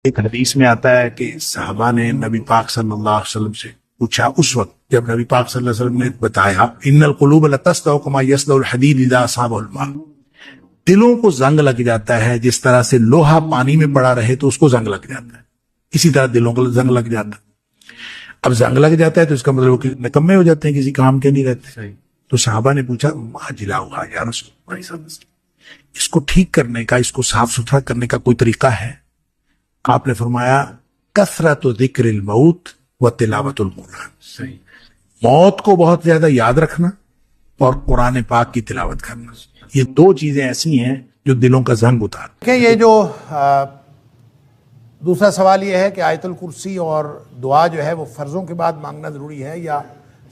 ایک حدیث میں آتا ہے کہ صحابہ نے نبی پاک صلی اللہ علیہ وسلم سے پوچھا، اس وقت جب نبی پاک صلی اللہ علیہ وسلم نے بتایا ان القلوب لتصدع کما یصدع الحدید اذا اصابہ الماء، دلوں کو زنگ لگ جاتا ہے جس طرح سے لوہا پانی میں پڑا رہے تو اس کو زنگ لگ جاتا ہے، اسی طرح دلوں کو زنگ لگ جاتا ہے۔ اب زنگ لگ جاتا ہے تو اس کا مطلب کہ نکمے ہو جاتے ہیں، کسی کام کے نہیں رہتے۔ تو صحابہ نے پوچھا ما جلاؤہا یا رسول اللہ صلی اللہ علیہ وسلم، اس کو ٹھیک کرنے کا، اس کو صاف ستھرا کرنے کا کوئی طریقہ ہے؟ آپ نے فرمایا کثرت ذکر الموت و تلاوت القرآن، موت کو بہت زیادہ یاد رکھنا اور قرآن پاک کی تلاوت کرنا، یہ دو چیزیں ایسی ہیں جو دلوں کا زنگ اتار۔ کہ یہ جو دوسرا سوال یہ ہے کہ آیت الکرسی اور دعا جو ہے وہ فرضوں کے بعد مانگنا ضروری ہے یا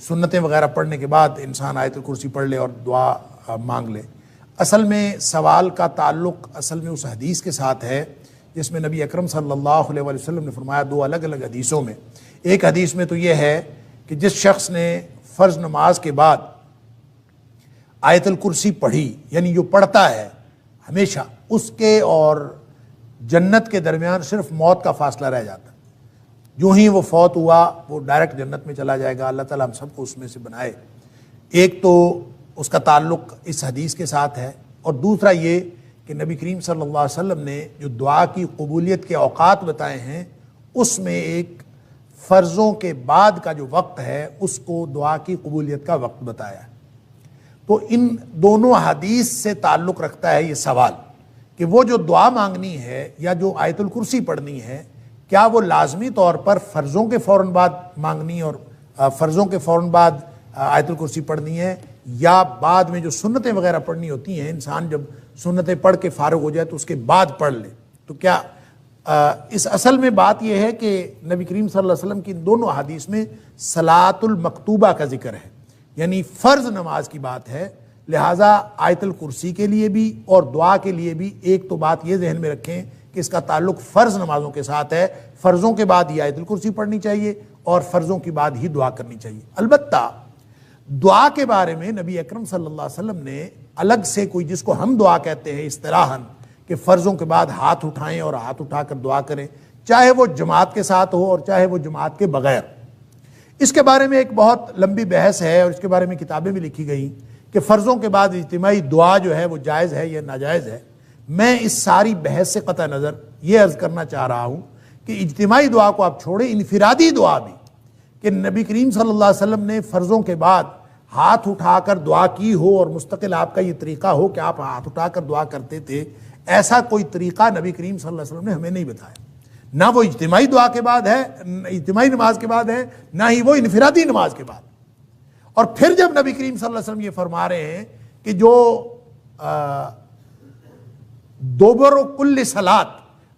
سنتیں وغیرہ پڑھنے کے بعد انسان آیت الکرسی پڑھ لے اور دعا مانگ لے؟ اصل میں سوال کا تعلق اصل میں اس حدیث کے ساتھ ہے جس میں نبی اکرم صلی اللہ علیہ وسلم نے فرمایا، دو الگ الگ حدیثوں میں۔ ایک حدیث میں تو یہ ہے کہ جس شخص نے فرض نماز کے بعد آیت الکرسی پڑھی، یعنی جو پڑھتا ہے ہمیشہ، اس کے اور جنت کے درمیان صرف موت کا فاصلہ رہ جاتا ہے۔ جو ہی وہ فوت ہوا وہ ڈائریکٹ جنت میں چلا جائے گا، اللہ تعالیٰ ہم سب کو اس میں سے بنائے۔ ایک تو اس کا تعلق اس حدیث کے ساتھ ہے، اور دوسرا یہ کہ نبی کریم صلی اللہ علیہ وسلم نے جو دعا کی قبولیت کے اوقات بتائے ہیں، اس میں ایک فرضوں کے بعد کا جو وقت ہے اس کو دعا کی قبولیت کا وقت بتایا ہے۔ تو ان دونوں حدیث سے تعلق رکھتا ہے یہ سوال کہ وہ جو دعا مانگنی ہے یا جو آیت الکرسی پڑھنی ہے، کیا وہ لازمی طور پر فرضوں کے فوراً بعد مانگنی اور فرضوں کے فوراً بعد آیت الکرسی پڑھنی ہے، یا بعد میں جو سنتیں وغیرہ پڑھنی ہوتی ہیں، انسان جب سنتیں پڑھ کے فارغ ہو جائے تو اس کے بعد پڑھ لے؟ تو کیا اس اصل میں بات یہ ہے کہ نبی کریم صلی اللہ علیہ وسلم کی ان دونوں حدیث میں صلاۃ المکتوبہ کا ذکر ہے، یعنی فرض نماز کی بات ہے، لہٰذا آیت الکرسی کے لیے بھی اور دعا کے لیے بھی ایک تو بات یہ ذہن میں رکھیں کہ اس کا تعلق فرض نمازوں کے ساتھ ہے، فرضوں کے بعد ہی آیت الکرسی پڑھنی چاہیے اور فرضوں کی بعد ہی دعا کرنی چاہیے۔ البتہ دعا کے بارے میں نبی اکرم صلی اللہ علیہ وسلم نے الگ سے کوئی، جس کو ہم دعا کہتے ہیں اصطلاحاً، کہ فرضوں کے بعد ہاتھ اٹھائیں اور ہاتھ اٹھا کر دعا کریں، چاہے وہ جماعت کے ساتھ ہو اور چاہے وہ جماعت کے بغیر۔ اس کے بارے میں ایک بہت لمبی بحث ہے اور اس کے بارے میں کتابیں بھی لکھی گئیں کہ فرضوں کے بعد اجتماعی دعا جو ہے وہ جائز ہے یا ناجائز ہے۔ میں اس ساری بحث سے قطع نظر یہ عرض کرنا چاہ رہا ہوں کہ اجتماعی دعا کو آپ چھوڑیں، انفرادی دعا بھی، کہ نبی کریم صلی اللہ علیہ وسلم نے فرضوں کے بعد ہاتھ اٹھا کر دعا کی ہو اور مستقل آپ کا یہ طریقہ ہو کہ آپ ہاتھ اٹھا کر دعا کرتے تھے، ایسا کوئی طریقہ نبی کریم صلی اللہ علیہ وسلم نے ہمیں نہیں بتایا۔ نہ وہ اجتماعی دعا کے بعد ہے، اجتماعی نماز کے بعد ہے، نہ ہی وہ انفرادی نماز کے بعد۔ اور پھر جب نبی کریم صلی اللہ علیہ وسلم یہ فرما رہے ہیں کہ جو دوبر کل صلات،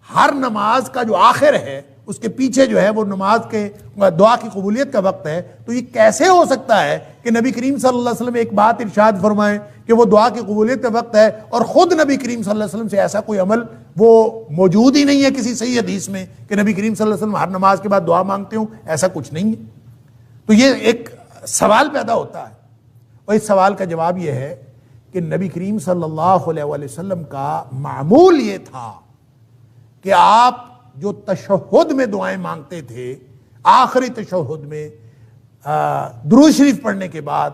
ہر نماز کا جو آخر ہے اس کے پیچھے جو ہے وہ نماز کے دعا کی قبولیت کا وقت ہے، تو یہ کیسے ہو سکتا ہے کہ نبی کریم صلی اللہ علیہ وسلم ایک بات ارشاد فرمائیں کہ وہ دعا کی قبولیت کا وقت ہے اور خود نبی کریم صلی اللہ علیہ وسلم سے ایسا کوئی عمل وہ موجود ہی نہیں ہے کسی صحیح حدیث میں کہ نبی کریم صلی اللہ علیہ وسلم ہر نماز کے بعد دعا مانگتے ہوں، ایسا کچھ نہیں ہے۔ تو یہ ایک سوال پیدا ہوتا ہے، اور اس سوال کا جواب یہ ہے کہ نبی کریم صلی اللہ علیہ وسلم کا معمول یہ تھا کہ آپ جو تشہد میں دعائیں مانگتے تھے، آخری تشہد میں درود شریف پڑھنے کے بعد،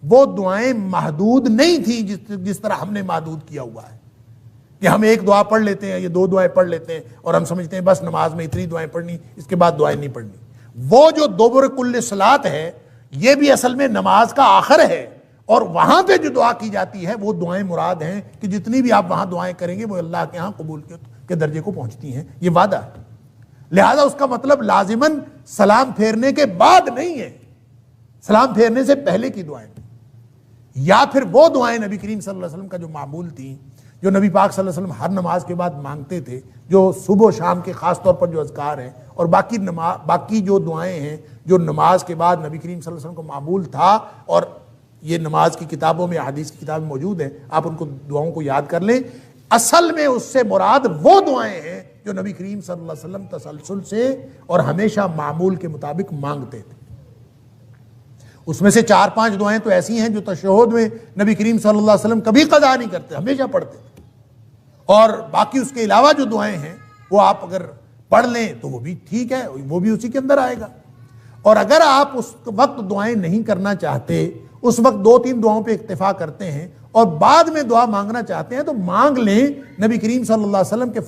وہ دعائیں محدود نہیں تھیں جس طرح ہم نے محدود کیا ہوا ہے کہ ہم ایک دعا پڑھ لیتے ہیں یا دو دعائیں پڑھ لیتے ہیں اور ہم سمجھتے ہیں بس نماز میں اتنی دعائیں پڑھنی، اس کے بعد دعائیں نہیں پڑھنی۔ وہ جو دوبر کل صلات ہے، یہ بھی اصل میں نماز کا آخر ہے، اور وہاں پہ جو دعا کی جاتی ہے وہ دعائیں مراد ہیں کہ جتنی بھی آپ وہاں دعائیں کریں گے وہ اللہ کے ہاں قبول کے درجے کو پہنچتی ہیں، یہ وعدہ ہے۔ لہذا اس کا مطلب لازماً سلام پھیرنے کے بعد نہیں ہے، سلام پھیرنے سے پہلے کی دعائیں، یا پھر وہ دعائیں نبی کریم صلی اللہ علیہ وسلم کا جو معمول تھیں، جو نبی پاک صلی اللہ علیہ وسلم ہر نماز کے بعد مانگتے تھے، جو صبح و شام کے خاص طور پر جو اذکار ہیں، اور باقی جو دعائیں ہیں جو نماز کے بعد نبی کریم صلی اللہ علیہ وسلم کو معمول تھا، اور یہ نماز کی کتابوں میں، حدیث کی کتابیں موجود ہیں، آپ ان کو دعاؤں کو یاد کر لیں۔ اصل میں اس سے مراد وہ دعائیں ہیں جو نبی کریم صلی اللہ علیہ وسلم تسلسل سے اور ہمیشہ معمول کے مطابق مانگتے تھے۔ اس میں سے 4-5 دعائیں تو ایسی ہیں جو تشہد میں نبی کریم صلی اللہ علیہ وسلم کبھی قضا نہیں کرتے، ہمیشہ پڑھتے تھے، اور باقی اس کے علاوہ جو دعائیں ہیں وہ آپ اگر پڑھ لیں تو وہ بھی ٹھیک ہے، وہ بھی اسی کے اندر آئے گا۔ اور اگر آپ اس وقت دعائیں نہیں کرنا چاہتے، اس وقت 2-3 دعاؤں پہ اکتفا کرتے ہیں اور بعد میں دعا مانگنا چاہتے ہیں تو مانگ لیں۔ نبی کریم صلی اللہ علیہ وسلم کے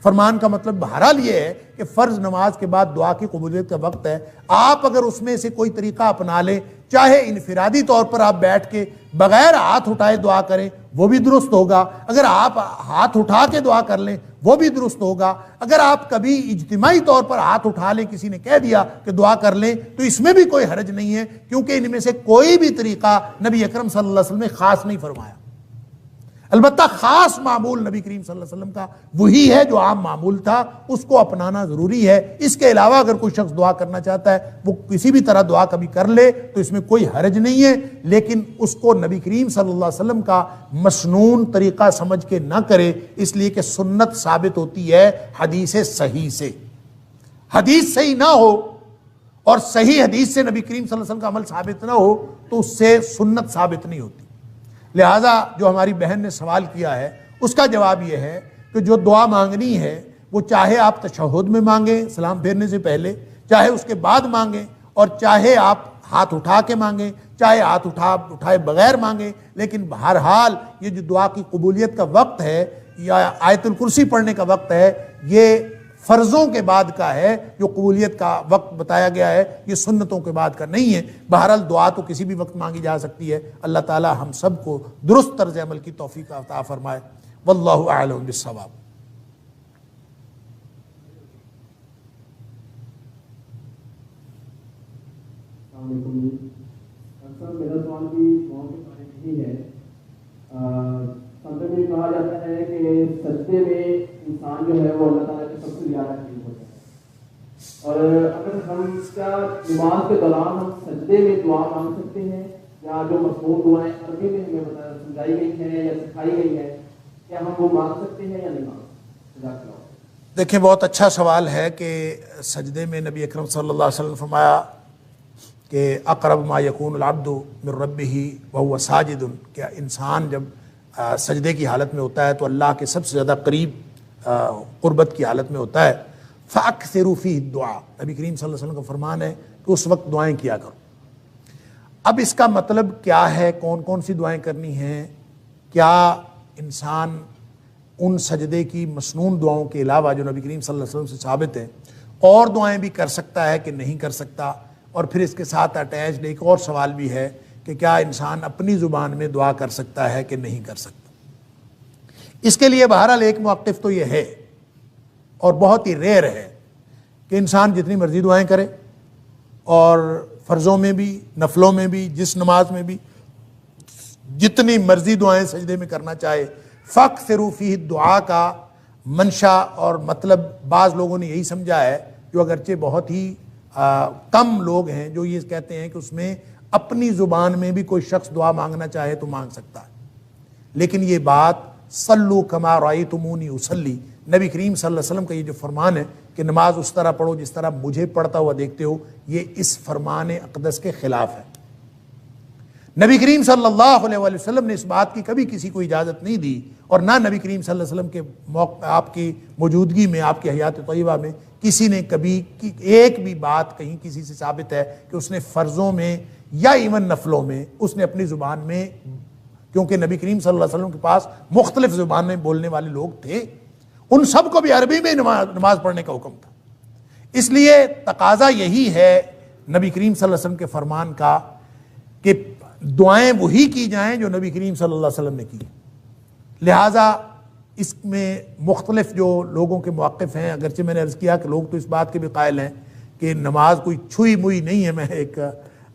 فرمان کا مطلب بہرحال یہ ہے کہ فرض نماز کے بعد دعا کی قبولیت کا وقت ہے، آپ اگر اس میں سے کوئی طریقہ اپنا لیں، چاہے انفرادی طور پر آپ بیٹھ کے بغیر ہاتھ اٹھائے دعا کریں وہ بھی درست ہوگا، اگر آپ ہاتھ اٹھا کے دعا کر لیں وہ بھی درست ہوگا، اگر آپ کبھی اجتماعی طور پر ہاتھ اٹھا لیں، کسی نے کہہ دیا کہ دعا کر لیں تو اس میں بھی کوئی حرج نہیں ہے، کیونکہ ان میں سے کوئی بھی طریقہ نبی اکرم صلی اللہ علیہ وسلم نے خاص نہیں فرمایا۔ البتہ خاص معمول نبی کریم صلی اللہ علیہ وسلم کا وہی ہے جو عام معمول تھا، اس کو اپنانا ضروری ہے۔ اس کے علاوہ اگر کوئی شخص دعا کرنا چاہتا ہے وہ کسی بھی طرح دعا کبھی کر لے تو اس میں کوئی حرج نہیں ہے، لیکن اس کو نبی کریم صلی اللہ علیہ وسلم کا مسنون طریقہ سمجھ کے نہ کرے، اس لیے کہ سنت ثابت ہوتی ہے حدیث صحیح سے۔ حدیث صحیح نہ ہو اور صحیح حدیث سے نبی کریم صلی اللہ علیہ وسلم کا عمل ثابت نہ ہو تو اس سے سنت ثابت نہیں ہوتی۔ لہٰذا جو ہماری بہن نے سوال کیا ہے اس کا جواب یہ ہے کہ جو دعا مانگنی ہے وہ چاہے آپ تشہد میں مانگیں سلام پھیرنے سے پہلے، چاہے اس کے بعد مانگیں، اور چاہے آپ ہاتھ اٹھا کے مانگیں، چاہے ہاتھ اٹھائے بغیر مانگیں، لیکن بہرحال یہ جو دعا کی قبولیت کا وقت ہے یا آیت الکرسی پڑھنے کا وقت ہے یہ فرضوں کے بعد کا ہے، جو قبولیت کا وقت بتایا گیا ہے یہ سنتوں کے بعد کا نہیں ہے۔ بہرحال دعا تو کسی بھی وقت مانگی جا سکتی ہے۔ اللہ تعالی ہم سب کو درست طرز عمل کی توفیق عطا فرمائے۔ واللہ اعلم بالصواب۔ السلام علیکم۔ اکثر میرا سوال بھی دعاؤں کے بارے میں ہی ہے۔ سنت میں کہا جاتا ہے کہ سجدے میں انسان جو ہے وہ اللہ تعالیٰ کے سب سے زیادہ قریب ہوتا ہے، اور اگر ہم کیا نماز کے دوران ہم سجدے میں دعا مانگ سکتے ہیں، یا جو مضمون دعائیں عربی میں ہمیں سمجھائی گئی ہیں یا سکھائی گئی ہیں کیا ہم وہ مانگ سکتے ہیں یا نہیں مانگ سکتے؟ دیکھیں بہت اچھا سوال ہے کہ سجدے میں نبی اکرم صلی اللہ علیہ وسلم فرمایا کہ اقرب ما یکون العبد من ربہ وہو ساجد، کہ انسان جب سجدے کی حالت میں ہوتا ہے تو اللہ کے سب سے زیادہ قریب قربت کی حالت میں ہوتا ہے۔ فَأَكْثِرُوا فِيهِ الدُّعَاء، نبی کریم صلی اللہ علیہ وسلم کا فرمان ہے کہ اس وقت دعائیں کیا کرو۔ اب اس کا مطلب کیا ہے، کون کون سی دعائیں کرنی ہیں؟ کیا انسان ان سجدے کی مسنون دعاؤں کے علاوہ جو نبی کریم صلی اللہ علیہ وسلم سے ثابت ہے اور دعائیں بھی کر سکتا ہے کہ نہیں کر سکتا؟ اور پھر اس کے ساتھ اٹیچڈ ایک اور سوال بھی ہے کہ کیا انسان اپنی زبان میں دعا کر سکتا ہے کہ نہیں کر سکتا؟ اس کے لیے بہرحال ایک موقف تو یہ ہے اور بہت ہی ریئر ہے کہ انسان جتنی مرضی دعائیں کرے، اور فرضوں میں بھی نفلوں میں بھی جس نماز میں بھی جتنی مرضی دعائیں سجدے میں کرنا چاہے۔ فَأَكْثِرُوا فِيهِ الدُّعَاء کا منشا اور مطلب بعض لوگوں نے یہی سمجھا ہے، جو اگرچہ بہت ہی کم لوگ ہیں جو یہ کہتے ہیں کہ اس میں اپنی زبان میں بھی کوئی شخص دعا مانگنا چاہے تو مانگ سکتا ہے، لیکن یہ بات صلو کما رأیتمونی اصلی، نبی کریم صلی اللہ علیہ وسلم کا یہ جو فرمان ہے کہ نماز اس طرح پڑھو جس طرح مجھے پڑھتا ہوا دیکھتے ہو، یہ اس فرمان اقدس کے خلاف ہے۔ نبی کریم صلی اللہ علیہ وآلہ وسلم نے اس بات کی کبھی کسی کو اجازت نہیں دی، اور نہ نبی کریم صلی اللہ علیہ وسلم کے آپ کی موجودگی میں، آپ کی حیات طیبہ میں کسی نے کبھی ایک بھی بات کہیں کسی سے ثابت ہے کہ اس نے فرضوں میں یا ایون نفلوں میں اس نے اپنی زبان میں، کیونکہ نبی کریم صلی اللہ علیہ وسلم کے پاس مختلف زبانیں بولنے والے لوگ تھے، ان سب کو بھی عربی میں نماز پڑھنے کا حکم تھا۔ اس لیے تقاضا یہی ہے نبی کریم صلی اللہ علیہ وسلم کے فرمان کا کہ دعائیں وہی کی جائیں جو نبی کریم صلی اللہ علیہ وسلم نے کی۔ لہٰذا اس میں مختلف جو لوگوں کے موقف ہیں، اگرچہ میں نے عرض کیا کہ لوگ تو اس بات کے بھی قائل ہیں کہ نماز کوئی چھوئی موئی نہیں ہے۔ میں ایک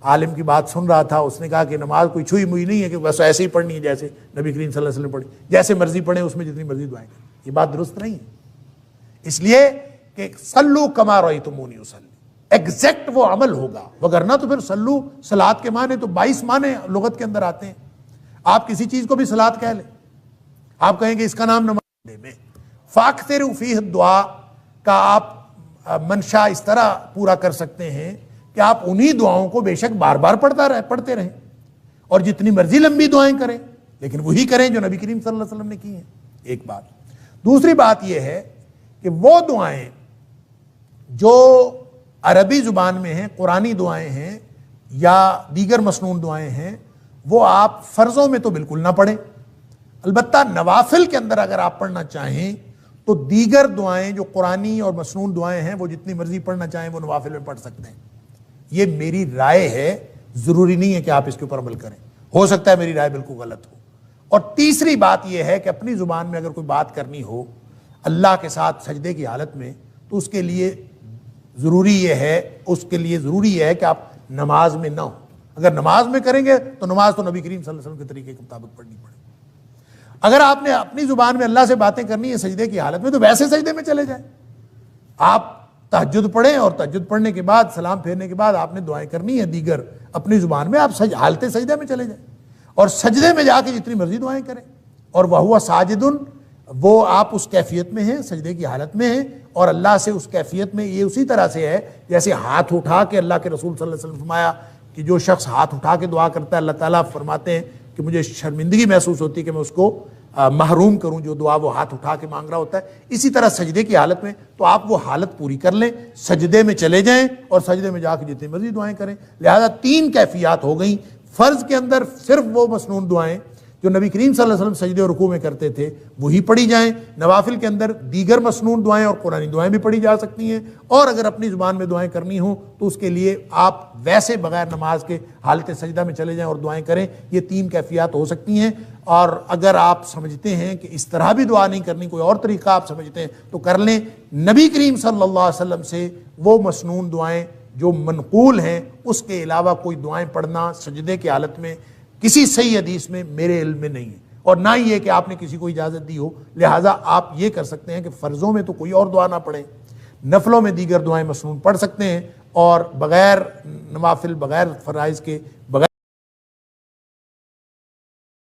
عالم کی بات سن رہا تھا، اس نے کہا کہ نماز کوئی چھوئی موئی نہیں ہے کہ بس ایسے ہی پڑھنی ہے جیسے نبی کریم صلی اللہ علیہ وسلم پڑھی، جیسے مرضی پڑھیں اس میں جتنی مرضی دعائیں کریں۔ یہ بات درست نہیں ہے، اس لیے کہ صلو کما رأیتمونی اصلی، ایگزیکٹ وہ عمل ہوگا، وگرنہ تو پھر صلو صلاۃ کے معنی تو 22 معنی لغت کے اندر آتے ہیں۔ آپ کسی چیز کو بھی صلاۃ کہہ لیں، آپ کہیں کہ اس کا نام نماز میں۔ فَأَكْثِرُوا فِيهِ الدُّعَاء کا آپ منشا اس طرح پورا کر سکتے ہیں کہ آپ انہی دعاؤں کو بے شک بار بار پڑھتے رہیں، اور جتنی مرضی لمبی دعائیں کریں، لیکن وہی کریں جو نبی کریم صلی اللہ علیہ وسلم نے کی ہیں۔ ایک بات۔ دوسری بات یہ ہے کہ وہ دعائیں جو عربی زبان میں ہیں، قرآنی دعائیں ہیں یا دیگر مسنون دعائیں ہیں، وہ آپ فرضوں میں تو بالکل نہ پڑھیں. البتہ نوافل کے اندر اگر آپ پڑھنا چاہیں تو دیگر دعائیں جو قرآنی اور مسنون دعائیں ہیں وہ جتنی مرضی پڑھنا چاہیں وہ نوافل میں پڑھ سکتے ہیں. یہ میری رائے ہے، ضروری نہیں ہے کہ آپ اس کے اوپر عمل کریں، ہو سکتا ہے میری رائے بالکل غلط ہو. اور تیسری بات یہ ہے کہ اپنی زبان میں اگر کوئی بات کرنی ہو اللہ کے ساتھ سجدے کی حالت میں تو اس کے لیے ضروری یہ ہے کہ آپ نماز میں نہ ہو. اگر نماز میں کریں گے تو نماز تو نبی کریم صلی اللہ علیہ وسلم کے طریقے کے مطابق پڑھنی پڑے. اگر آپ نے اپنی زبان میں اللہ سے باتیں کرنی ہے سجدے کی حالت میں تو ویسے سجدے میں چلے جائیں. آپ تہجد پڑھیں اور تہجد پڑھنے کے بعد سلام پھیرنے کے بعد آپ نے دعائیں کرنی ہے دیگر اپنی زبان میں، آپ حالت سجدے میں چلے جائیں اور سجدے میں جا کے جتنی مرضی دعائیں کریں. اور وَهُوَ ساجدٌ، وہ آپ اس کیفیت میں ہیں، سجدے کی حالت میں ہیں اور اللہ سے اس کیفیت میں یہ اسی طرح سے ہے جیسے ہاتھ اٹھا کے اللہ کے رسول صلی اللہ علیہ وسلم فرمایا کہ جو شخص ہاتھ اٹھا کے دعا کرتا ہے اللہ تعالیٰ فرماتے ہیں کہ مجھے شرمندگی محسوس ہوتی ہے کہ میں اس کو محروم کروں جو دعا وہ ہاتھ اٹھا کے مانگ رہا ہوتا ہے. اسی طرح سجدے کی حالت میں تو آپ وہ حالت پوری کر لیں، سجدے میں چلے جائیں اور سجدے میں جا کے جتنی مرضی دعائیں کریں. لہذا 3 کیفیات ہو گئیں. فرض کے اندر صرف وہ مسنون دعائیں جو نبی کریم صلی اللہ علیہ وسلم سجدے اور رکوع میں کرتے تھے وہی پڑھی جائیں. نوافل کے اندر دیگر مسنون دعائیں اور قرآنی دعائیں بھی پڑھی جا سکتی ہیں. اور اگر اپنی زبان میں دعائیں کرنی ہوں تو اس کے لیے آپ ویسے بغیر نماز کے حالت سجدہ میں چلے جائیں اور دعائیں کریں. یہ 3 کیفیات ہو سکتی ہیں. اور اگر آپ سمجھتے ہیں کہ اس طرح بھی دعا نہیں کرنی، کوئی اور طریقہ آپ سمجھتے ہیں تو کر لیں. نبی کریم صلی اللہ علیہ وسلم سے وہ مسنون دعائیں جو منقول ہیں اس کے علاوہ کوئی دعائیں پڑھنا سجدے کی حالت میں کسی صحیح حدیث میں میرے علم میں نہیں ہے، اور نہ ہی یہ کہ آپ نے کسی کو اجازت دی ہو. لہٰذا آپ یہ کر سکتے ہیں کہ فرضوں میں تو کوئی اور دعا نہ پڑھیں، نفلوں میں دیگر دعائیں مسنون پڑھ سکتے ہیں اور بغیر نوافل، بغیر فرائض کے، بغیر